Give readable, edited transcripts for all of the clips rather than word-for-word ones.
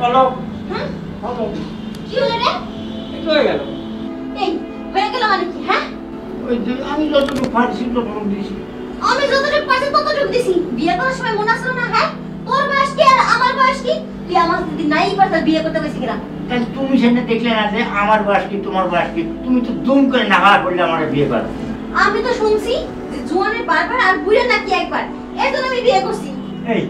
বলো। হ্যাঁ বলো। কি হলো রে? একটু হয়ে গেল। এই হয়ে গেল মানে কি? হ্যাঁ ওই যে আমি যতটুকু পারছি ততটুকু দিয়েছি। আমি যতটুকু পারছি ততটুকু দিছি। বিয়ে করার সময় মনে আছে না? হ্যাঁ তোর বয়স কি আর আমার বয়স কি? তুই আমার যদি নাই পারতা বিয়ে করতে গেছিস কিনা? তাহলে তুমি সেটা দেখলে না যে আমার বয়স কি তোমার বয়স কি? তুমি তো দুম করে নাগাড়া করলে আমার বিয়ে করো। আমি তো শুনছি যে জোয়ানের বারবার আর বুড়ে নাকি একবার, এর জন্য আমি বিয়ে করছি। এই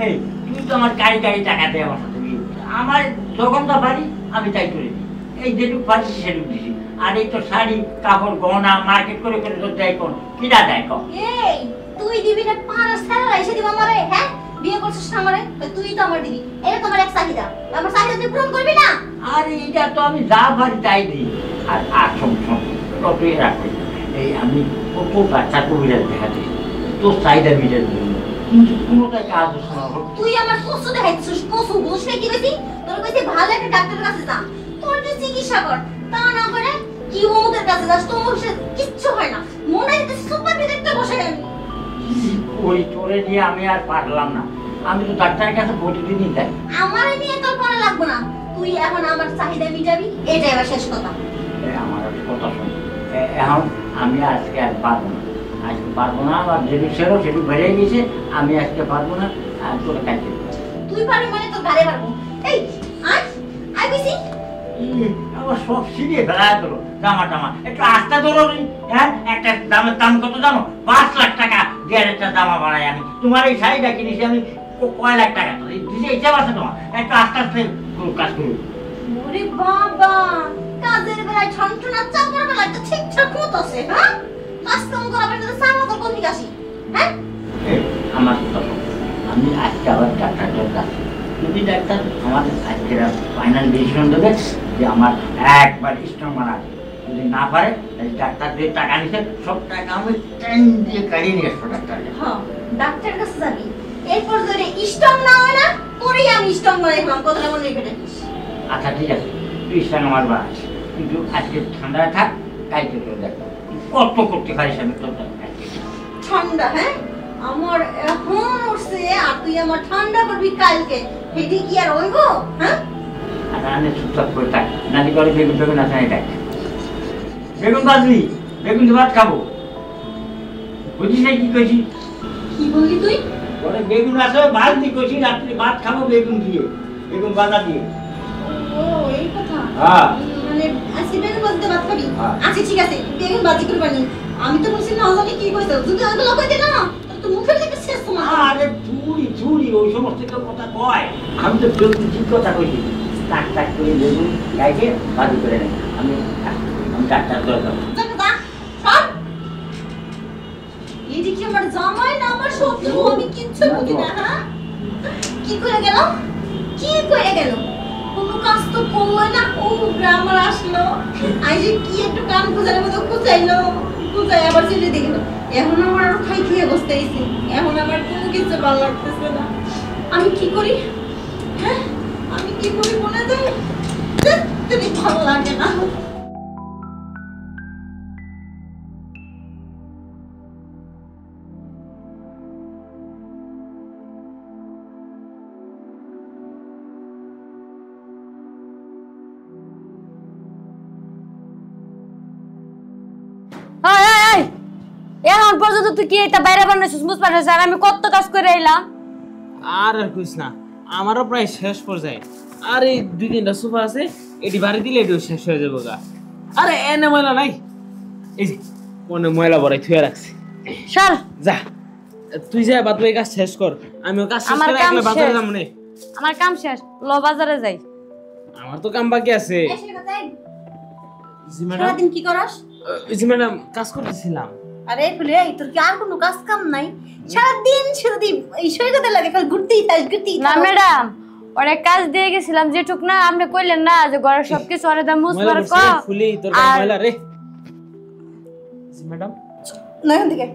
এই তুমি তো আমার গাড়ি গাড়ি টাকা দেয় আমার সাথে বিয়ে করতে। আমার যখন তা পারি আমি তাই করে দিই। এই যেটুকু পারছি সেটুকু দিছি। আর এই তো শাড়ি কাপড় গহনা মার্কেট করে করে তো দেয় কোন কিনা দেয় কম। এই তুই দিবি না পাঁচ ছাড়া এসে দিব আমারে? হ্যাঁ বিয়ে করছিস না আমারে, তুই তো আমার দিবি। এটা তোমার এক চাহিদা, আমার চাহিদা তুই পূরণ করবি না? আর এটা তো আমি যা পারি তাই দিই। আর শোন ততই রাখি। এই আমি কত বাচ্চা কবিরাজ দেখাচ্ছি তোর চাহিদা মিটার জন্য, কিন্তু কোনোটাই কাজ হচ্ছে না। তুই আমার কষ্ট দেখাইছিস, কসু বুঝছ না কি কইছি? তোর কইছি ভালো একটা ডাক্তারের কাছে যা, তোর যে চিকিৎসা কর। তা না করে কি অমুকের কাছে যাস, তোর সে কিচ্ছু হয় না। মনে হয় সুপার ডিরেক্টর বসে আমি। ওই তোরে নিয়ে আমি আর পারলাম না। আমি তো ডাক্তারের কাছে প্রতিদিনই যাই। আমার নিয়ে তোর পড়া লাগবে না, তুই এখন আমার চাহিদা মিটাবি, এটাই আমার শেষ কথা। আমার কথা শোন, এখন আমি আজকে আর পারবো না। আজকে পারবো না, আমার যেটু সেরো সেটু বেড়ে গেছে। আমি আজকে পারবো না, আর তোরে কাটতে তুই পারবি মানে তোর গাড়ি পারবো। এই আয় আয় কইছি। আমার সব ছিঁড়িয়ে ফেলা দিল জামা টামা। একটু আস্তে ধরো। হ্যাঁ একটা দামের দাম কত জানো? 5 লাখ টাকা দিয়ে একটা জামা বানাই আমি। তোমার এই শাড়িটা কিনেছি আমি কয় লাখ টাকা দিতে হিসাব আছে তোমার? একটু আস্তে আস্তে কাজ করুন। ওরে বাবা, কাজের বেলায় ছনছনা, চাপড়ার বেলায় তো ঠিকঠাক মতো আছে। হ্যাঁ কাজ কাম করার বেলায় তো সারা তোর কোন দিকে আসি? হ্যাঁ আমার কথা শোন, আমি আজকে আবার ডাক্তারটার কাছে যদি ডাক্তার আমাদের আজকে ফাইনাল ডিসিশন দেবে যে আমার একবার স্ট্রং বানাবে, যদি না পারে তাহলে ডাক্তার যে টাকা নিছে সব টাকা আমি ট্রেন দিয়ে কাটিয়ে নিয়ে আসবো ডাক্তারকে। হ্যাঁ ডাক্তার কাছে যাবি, এরপর যদি স্ট্রং না হয় না তোরই আমি স্ট্রং বানাই দিলাম। কথাটা মনে রেখে রাখিস। আচ্ছা ঠিক আছে, তুই স্ট্রং আমার বানাস, কিন্তু আজকে ঠান্ডা থাক, কালকে তোর দেখো কত করতে পারিস আমি তোর ঠান্ডা? হ্যাঁ আমার এখন উঠছে আর তুই আমার ঠান্ডা করবি কালকে, হেডি কি আর হইব? হ্যাঁ আর আমি চুপচাপ করে থাক, নানি করে বেগুন বেগুন আছে না দেখ, বেগুন বাজলি বেগুন দিয়ে ভাত খাবো, বুঝিস না কি কইছি? কি বললি তুই? বলে বেগুন আছে ভাত দিয়ে কইছি, রাত্রে ভাত খাবো বেগুন দিয়ে, বেগুন বাজা দিয়ে। ও এই কথা। হ্যাঁ মানে আজকে বেগুন ভাজি দিয়ে ভাত খাবি? হ্যাঁ। আচ্ছা ঠিক আছে, বেগুন ভাজি করে বানি। আমি তো বলছি না জানি কি কইছো, যদি ওগুলো কইতে না তোর তো মুখের দিকে শেষ তোমার। আরে চুরি চুরি ওই সমস্ত কেউ কথা কয়, আমি তো বেগুন ঠিক কথা কইছি। টাক টাক করে বেগুন গাইছে ভাজি করে নেই। আমি ডাক্তার করে দেবো। এই যে কি আমার জামাই না আমার শত্রু, আমি কিচ্ছু বুঝি না। হ্যাঁ কি করে গেল, কি করে গেল? কোনো কাজ তো করলো না। ও গ্রামার আসলো, আই যে কি একটু কান খুঁজানোর মতো খুঁজাইলো, খুঁজাই আবার চলে দেখলো। এখন আমার আর খাই খেয়ে বসতে আইছি, এখন আমার কোনো কিছু ভালো লাগতেছে না। আমি কি করি? হ্যাঁ আমি কি করি মনে যায় তুমি ভালো লাগে না। এখন পর্যন্ত তুই কি এটা বাইরে বানাইছিস মুছ বানাইছিস আর আমি কত কাজ করে এলাম। আর কইস না, আমারও প্রায় শেষ পর্যায়ে। আর এই 2-3টা সোফা আছে, এটি বাড়ি দিলে এটিও শেষ হয়ে যাবো গা। আরে এনে ময়লা নাই, এই যে মনে ময়লা ভরাই থুয়ে রাখছি। চল যা তুই যা বাদ কাজ শেষ কর, আমিও কাজ শেষ করে একলা বাজারে যাবো নে। আমার কাম শেষ, ল বাজারে যাই। আমার তো কাম বাকি আছে। জি ম্যাডাম। সারাদিন কি করস? জি ম্যাডাম কাজ করতেছিলাম। আরে ফুলে তোর কি আর কোনো কাজ কাম নাই? সারাদিন শুধু এই সৈকতে লাগে, কাল ঘুরতেই থাক ঘুরতেই থাক। না ম্যাডাম, ওরে কাজ দিয়ে গেছিলাম যেটুক না, আপনি কইলেন না যে ঘরের সবকিছু ওরে দাম মুছবার ক। ফুলি তোর গায়ে ময়লা রে। জি ম্যাডাম। না এখান থেকে।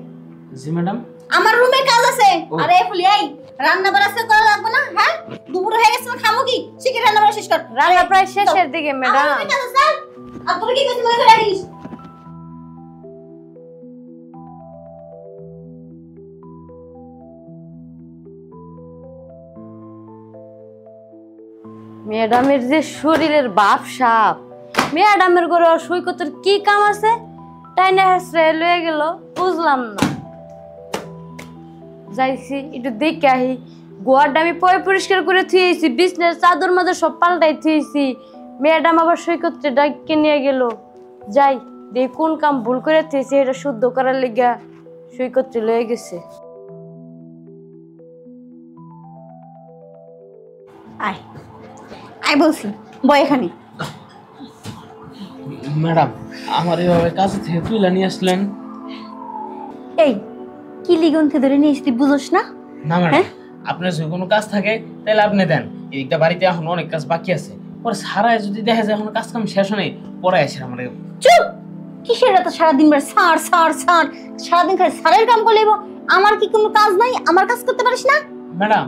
জি ম্যাডাম। আমার রুমে কাজ আছে। আরে ফুলি এই রান্না বাড়া শেষ করা লাগবে না? হ্যাঁ দুপুর হয়ে গেছে, খামো কি? শিখে রান্না বাড়া শেষ কর। রান্না প্রায় শেষের দিকে ম্যাডাম। আমার কাজ আছে, আর তোর কি কাজ মনে করে রাখিস? ম্যাডামের যে শরীরের বাপ সাপ, ম্যাডামের ঘরে সৈকতের কি কাম আছে? টাইনা হাসরে লয়ে গেল, বুঝলাম না। যাইছি একটু দেখে আহি। গোয়ারটা আমি পরিষ্কার করে থুয়েছি, বিছনার চাদর মাদর সব পাল্টাই থুয়েছি। ম্যাডাম আবার সৈকতটা ডাইকে নিয়ে গেল। যাই দেখ কোন কাম ভুল করে থুয়েছি, এটা শুদ্ধ করার লেগা সৈকতটা লয়ে গেছে। আয় আয় বলছি, বয় এখানে। ম্যাডাম, আমার এইভাবে কাছে থেকে তুলে নিয়ে আসলেন? এই কি লিগন্থে ধরে নিয়ে এসে বুঝোস না? না ম্যাডাম, আপনার যদি কোনো কাজ থাকে তাহলে আপনি দেন। এইটা বাড়িতে এখন অনেক কাজ বাকি আছে, পরে সারায় যদি দেখা যায় এখন কাজ কাম শেষ হয় পরে আসে আমার। চুপ! কিসের এত সারাদিন বার সার সার সার, সারাদিন খালি সারের কাম করে লেবো। আমার কি কোনো কাজ নাই? আমার কাজ করতে পারিস না? ম্যাডাম,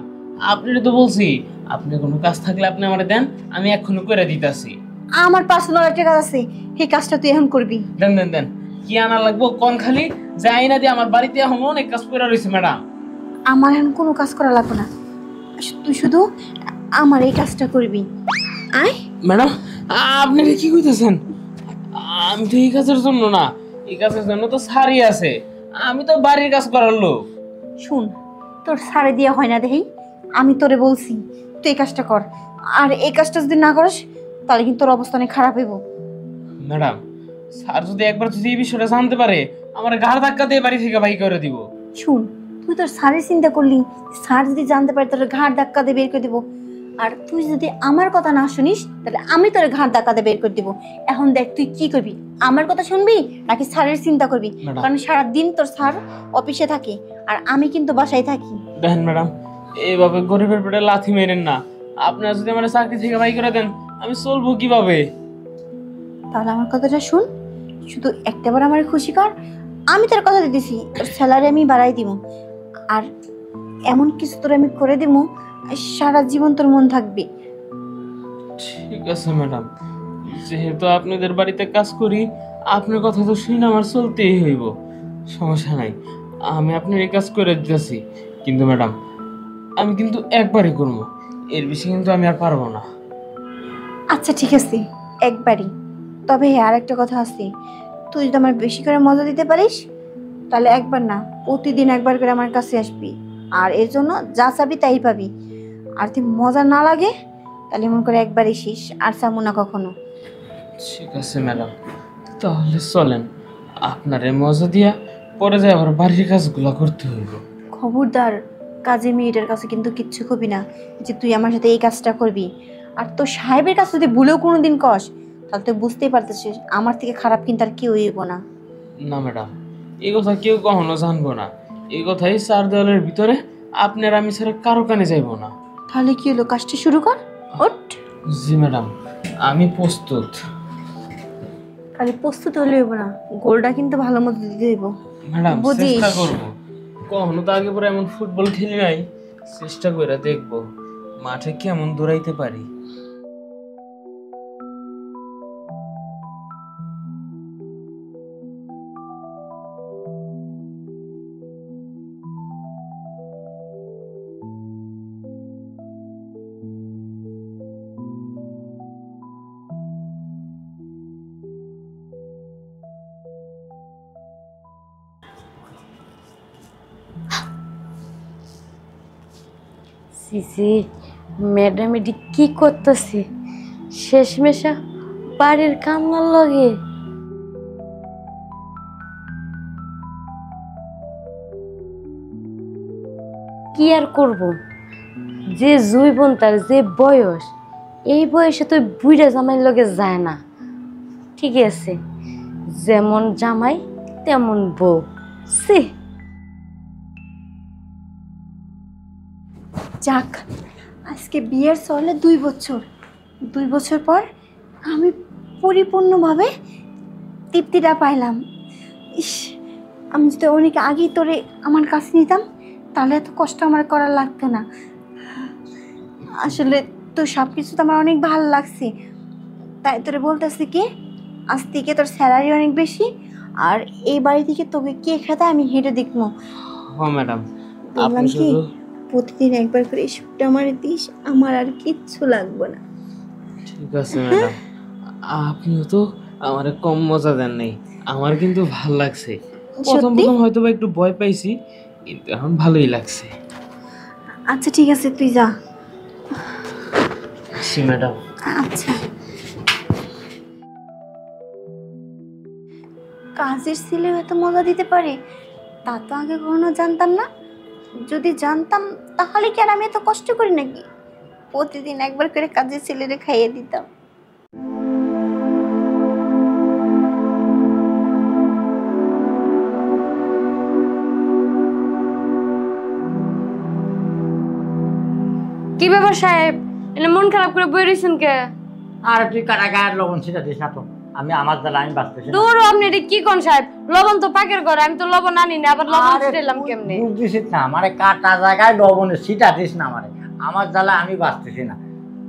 আপনি তো বলছি আপনি কোনো কাজ থাকলে আপনি আমারে দেন, আমি এক্ষুনি করে দিতেছি। আমার পার্সোনাল একটা কাজ আছে, এই কাজটা তুই এখন করবি। দেন দেন দেন, কি আনা লাগবো কোন? খালি যাই না দিয়ে আমার বাড়িতে এখন অনেক কাজ করে রয়েছে ম্যাডাম। আমার এখন কোনো কাজ করা লাগবে না, তুই শুধু আমার এই কাজটা করবি। আয়। ম্যাডাম, আপনি কি কইতেছেন? আমি তো এই কাজের জন্য না, এই কাজের জন্য তো সারি আছে। আমি তো বাড়ির কাজ করার লোক। শুন, তোর সারে দিয়া হয় না দেখি, আমি তোরে বলছি তুই এই কাজটা কর। আর এই কাজটা যদি না করিস তাহলে কিন্তু তোর অবস্থা অনেক খারাপ হইব। ম্যাডাম, স্যার যদি একবার যদি এই বিষয়টা জানতে পারে, আমার ঘাড় ধাক্কা দিয়ে বাড়ি থেকে বাই করে দিব। শুন, তুই তোর স্যারের চিন্তা করলি, স্যার যদি জানতে পারে তোর ঘাড় ধাক্কা দিয়ে বের করে দিব। আর তুই যদি আমার কথা না শুনিস তাহলে আমি তোর ঘাড় ধাক্কা দিয়ে বের করে দিব। এখন দেখ তুই কি করবি, আমার কথা শুনবি নাকি স্যারের চিন্তা করবি? কারণ সারাদিন তোর স্যার অফিসে থাকে আর আমি কিন্তু বাসায় থাকি। দেখেন ম্যাডাম, এইভাবে গরিবের পেটে লাথি মেরেন না। আপনারা যদি আমার চাকরি থেকে বাই করে দেন, আমি চলবো কিভাবে? তাহলে আমার কথাটা শুন, শুধু একটাবার আমার খুশি কর। আমি তোর কথা দিতেছি, তোর স্যালারি আমি বাড়াই দিব। আর এমন কিছু তোর আমি করে দিব সারা জীবন তোর মন থাকবে। ঠিক আছে ম্যাডাম, যেহেতু আপনাদের বাড়িতে কাজ করি, আপনার কথা তো শুনে আমার চলতেই হইব। সমস্যা নাই, আমি আপনার এই কাজ করে দিতেছি। কিন্তু ম্যাডাম, আমি কিন্তু একবারই করবো, এর বেশি কিন্তু আমি আর পারবো না। আচ্ছা ঠিক আছে, একবারই। তবে আর একটা কথা আছে, তুই যদি আমার বেশি করে মজা দিতে পারিস তাহলে একবার না, প্রতিদিন একবার করে আমার কাছে আসবি। আর এর জন্য যা চাবি তাই পাবি। আর তুই মজা না লাগে তাহলে মনে করে একবার এসিস, আর চামু না কখনো। ঠিক আছে ম্যাডাম, তাহলে চলেন। আপনার এই মজা দিয়া পরে যায় আবার বাড়ির কাজগুলো করতে হইব। খবরদার, কাজে মেয়েটার কাছে কিন্তু কিচ্ছু কবি না যে তুই আমার সাথে এই কাজটা করবি। আর তোর সাহেবের কাছে যদি ভুলেও কোনোদিন কস তাহলে তুই বুঝতেই পারতেছিস আমার থেকে খারাপ কিন্তু আর কেউ হইব না। না ম্যাডাম, এই কথা কেউ কখনো জানবো না। এই কথাই চার দেওয়ালের ভিতরে আপনার আমি ছাড়া কারো কানে যাইব না। তাহলে কি হলো, কাজটা শুরু কর। ওঠ। জি ম্যাডাম, আমি প্রস্তুত। খালি প্রস্তুত হলে হইব না, গোলটা কিন্তু ভালো মতো দিতে হইব। ম্যাডাম, বুঝিস? চেষ্টা করব। কখনো তো আগে পরে এমন ফুটবল খেলি নাই, চেষ্টা করে দেখব মাঠে কেমন দৌড়াইতে পারি। সিসি, ম্যাডাম এটি কি করতেছে? শেষমেশা বাড়ির কামনার লগে। কি আর করব, যে জৈবন তার যে বয়স, এই বয়সে তো বুড়া জামাইয়ের লগে যায় না। ঠিক আছে, যেমন জামাই তেমন বউ। সে যাক, আজকে বিয়ের চলে 2 বছর। 2 বছর পর আমি পরিপূর্ণভাবে তৃপ্তিটা পাইলাম। ইস, আমি যদি অনেক আগেই তোরে আমার কাছে নিতাম তাহলে এত কষ্ট আমার করার লাগতো না। আসলে তো সব কিছু তো আমার অনেক ভালো লাগছে, তাই তোরে বলতেছি কি, আজ থেকে তোর স্যালারি অনেক বেশি। আর এই বাড়ি থেকে তোকে কে খেতে আমি হেঁটে দেখবো। হ্যাঁ ম্যাডাম, বললাম আপনি কি, শুধু প্রতিদিন একবার করে এই সুপটা আমার দিস, আমার আর কিচ্ছু লাগবে না। ঠিক আছে ম্যাডাম, আপনিও তো আমার কম মজা দেন নাই, আমার কিন্তু ভাল লাগছে। প্রথম সত্যি? প্রথম হয়তো বা একটু ভয় পাইছি, কিন্তু এখন ভালোই লাগছে। আচ্ছা ঠিক আছে, তুই যা। আসি ম্যাডাম। আচ্ছা। কাজের ছেলে এত মজা দিতে পারে তা তো আগে কখনো জানতাম না। যদি জানতাম তাহলে কি আর আমি এত কষ্ট করি নাকি? প্রতিদিন একবার করে কাজের ছেলেরে খাইয়ে দিতাম। কি ব্যাপার সাহেব, এনে মন খারাপ করে বই রইছেন কে? আর তুই কাটা গায়ের লবণ ছিটা দিস না তো, আমি আমার দ্বারা আমি বাঁচতেছি না। দূর, আপনি এটা কি কোন সাহেব? লবণ তো পাকের ঘরে, আমি তো লবণ আনি না, আবার লবণ আরে ছিটাইলাম তুই কেমনে? বুঝতেছিস না, আমারে কাটা জায়গায় লবণে ছিটা দিস না আমারে, আমার জ্বালা আমি বাঁচতেছি না।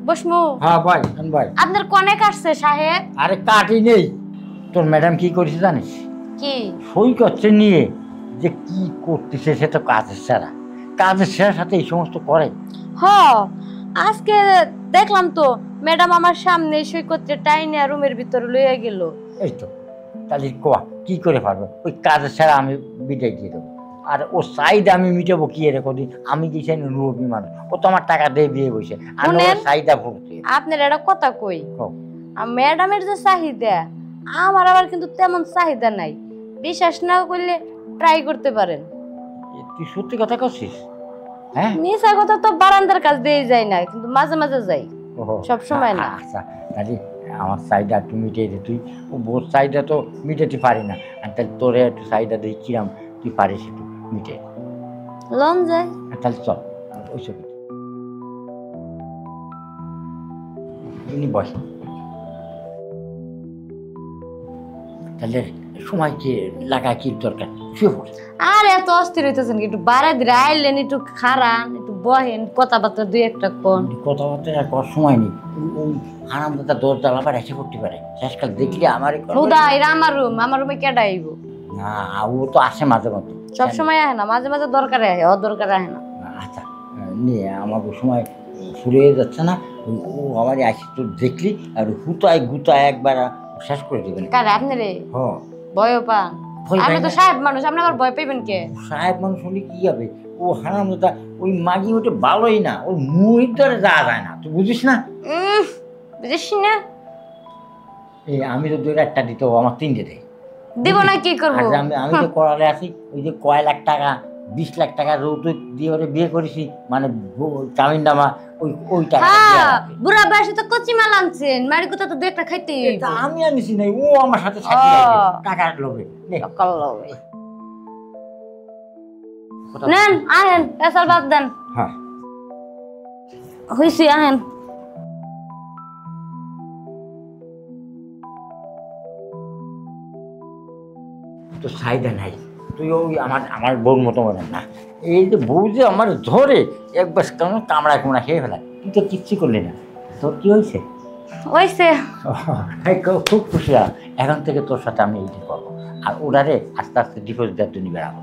বসমু, হ্যাঁ ভাই, ভাই। আপনার কনে কাটছে সাহেব? আরে কাটি নেই, তোর ম্যাডাম কি করেছে জানিস? কি? সই করছে নিয়ে যে কি করতেছে, সে তো কাজের ছাড়া, কাজের ছাড়ার সাথে এই সমস্ত করে। হ, আজকে দেখলাম তো ম্যাডাম আমার সামনে সই করতে টাইনে রুমের ভিতরে লইয়া গেল। এই তো, তাহলে কোয়া কি করে পারবে? ওই কাজের ছাড়া আমি বিদায় দিয়ে দেবো, আর ও সাইড আমি মিটাবো কি এর কদিন? আমি কি চাই রুবি মানুষ, ও তো আমার টাকা দিয়ে বিয়ে বসে, আমি ওর সাইডা ভুগছি। আপনার একটা কথা কই, ম্যাডামের যে চাহিদা, আমার আবার কিন্তু তেমন চাহিদা নাই। বিশ্বাস না করলে ট্রাই করতে পারেন। তুই সত্যি কথা করছিস? হ্যাঁ, মিছা কথা তো বারান্দার কাজ দিয়ে যায় না, কিন্তু মাঝে মাঝে যাই, সব সময় না। আচ্ছা তাহলে আমার চাহিদা একটু মিটিয়ে দে তুই, ও বোর চাহিদা তো মিটাতে পারি না, আর তাহলে তোরে একটু চাহিদা দিয়ে কিরাম তুই পারিস একটু মিটে। লন যায়, তাহলে চল ওই ছবি বস। তাহলে সময় কি লাগা কি দরকার? শুয়ে পড়। আর এত অস্থির হইতেছেন কি? একটু বাড়াই দিলে আইলেন, একটু খারান, একটু বহেন, কথাবার্তা দুই একটা কোন। কথাবার্তা আর করার সময় নেই, ওই আরাম দাদা দরজা আবার এসে পড়তে পারে, শেষকাল দেখলে আমার হুদা এরা আমার রুমে কেডা আইব? না, ও তো আসে মাঝে মাঝে, সব সময় আহে না, মাঝে মাঝে দরকারে আহে, অদরকারে আহে না। আচ্ছা নিয়ে আমার সময় ফুরে যাচ্ছে না, ও আমার আসি তো দেখলি আর হুতায় গুতায় একবার শেষ করে দেবেন। কারে আপনি রে? হ্যাঁ, ভয় পান? ভয় পাই আপনি তো না। সাহেব মানুষ, আপনি আবার ভয় পাইবেন কে? সাহেব মানুষ হলে কি হবে? ও হারাম দাদা ওই মাগি ওটা ভালোই না, ওর মুহির ধরে যাওয়া যায় না, তুই বুঝিস না? বুঝিস না? এই আমি তো 2 দিতে, ও আমার 3 দেয়। দিব না কি করবো? আর আমি যে করালে আছি, ওই যে কয় লাখ টাকা 20 লাখ টাকা যৌতুক দিয়ে ওরে বিয়ে করেছি, মানে চামিন নামা ওই টাকা। হ্যাঁ, বুড়া বয়সে তো কচি মাল আনছেন, মারি কথা তো দু একটা খাইতে আমি আনিছি নাই, ও আমার সাথে সাথে টাকার লোভে। নেন, আহেন, পেশাল বাদ দেন। হ্যাঁ, হইছি, আহেন। তো চাহিদা নাই, তুই ওই আমার বউর মতো মনে না। এই যে বউ যে আমার ধরে একবার কেমন কামড়া কুমড়া খেয়ে ফেলা, তুই তো কিচ্ছু করলি না। তোর কি হয়েছে? হইছে। খুব খুশি, এখন থেকে তোর সাথে আমি এইটা করবো, আর ওরারে আস্তে আস্তে ডিভোর্স দেওয়ার জন্য বেড়াবো।